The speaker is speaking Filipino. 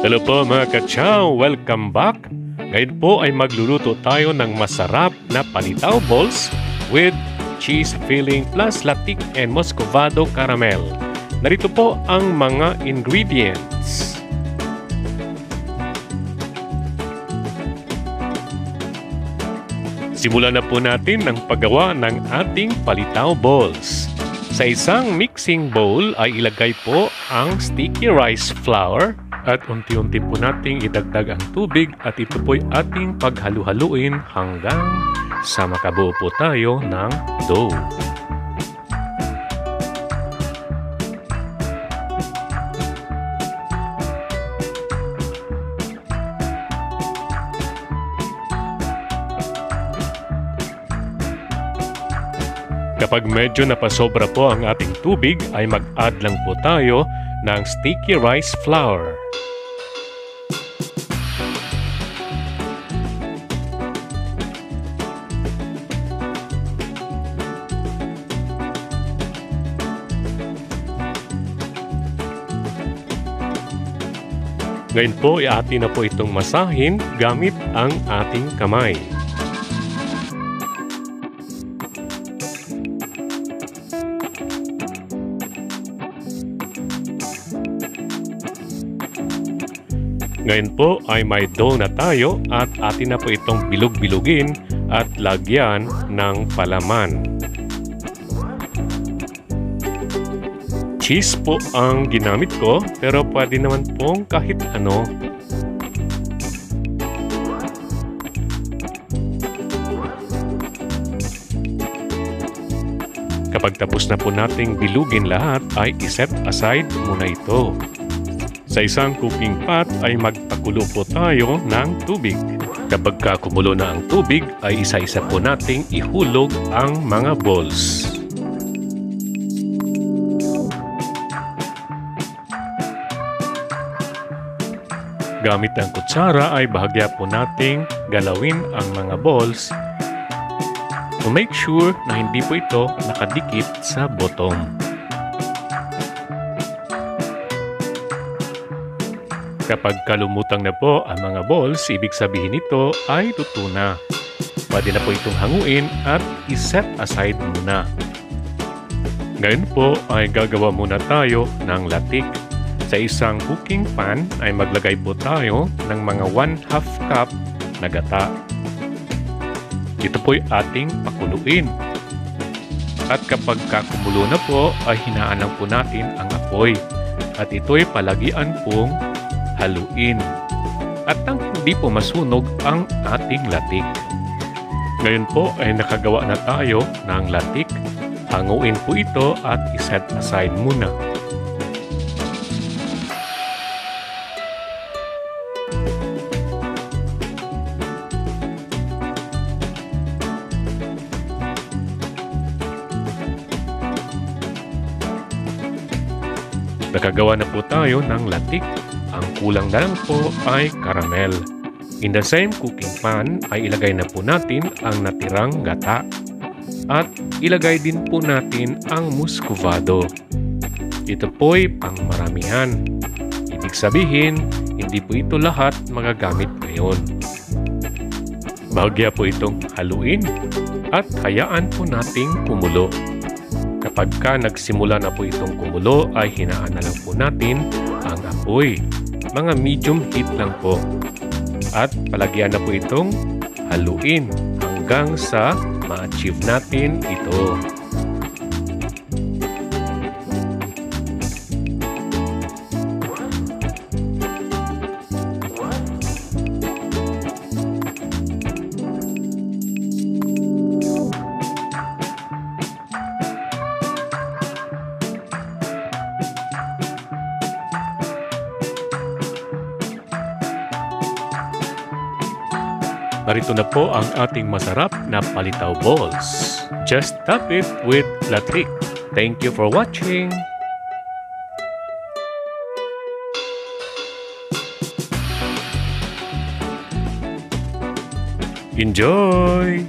Hello po mga kachaw! Welcome back! Ngayon po ay magluluto tayo ng masarap na palitaw balls with cheese filling plus latik and muscovado caramel. Narito po ang mga ingredients. Simulan na po natin ang paggawa ng ating palitaw balls. Sa isang mixing bowl ay ilagay po ang sticky rice flour at unti-unti po nating idagdag ang tubig at ito po'y ating paghalu-haluin hanggang sa makabuo po tayo ng dough. Kapag medyo napasobra po ang ating tubig ay mag-add lang po tayo ng sticky rice flour. Ngayon po, i-atin na po itong masahin gamit ang ating kamay. Ngayon po ay may dough na tayo at atin na po itong bilog-bilugin at lagyan ng palaman. Cheese po ang ginamit ko pero pwede naman pong kahit ano. Kapag tapos na po nating bilugin lahat ay iset aside muna ito. Sa isang cooking pot ay magpakulo po tayo ng tubig. Kapag kumulo na ang tubig ay isa-isa po nating ihulog ang mga balls. Gamit ang kutsara ay bahagya po nating galawin ang mga balls to make sure na hindi po ito nakadikit sa bottom. Kapag kalumutang na po ang mga balls, ibig sabihin nito ay luto na. Pwede na po itong hanguin at iset aside muna. Ngayon po ay gagawa muna tayo ng latik. Sa isang cooking pan ay maglagay po tayo ng mga 1/2 cup na gata. Ito po'y ating pakuluin. At kapag kakumulo na po ay hinaan lang po natin ang apoy. At ito'y palagian pong haluin. At nang hindi po masunog ang ating latik. Ngayon po ay nakagawa na tayo ng latik. Hanguin po ito at iset aside muna. Nakagawa na po tayo ng latik. Ang kulang na lang po ay caramel. In the same cooking pan ay ilagay na po natin ang natirang gata. At ilagay din po natin ang muscovado. Ito po'y pangmaramihan. Ibig sabihin, hindi po ito lahat magagamit ngayon. Bahagya po itong haluin at hayaan po nating kumulo. Kapag nagsimula na po itong kumulo ay hinaan na lang po natin ang apoy. Mga medium heat lang po. At palagyan na po itong haluin hanggang sa ma-achieve natin ito. Narito na po ang ating masarap na palitaw balls. Just top it with latik. Thank you for watching! Enjoy!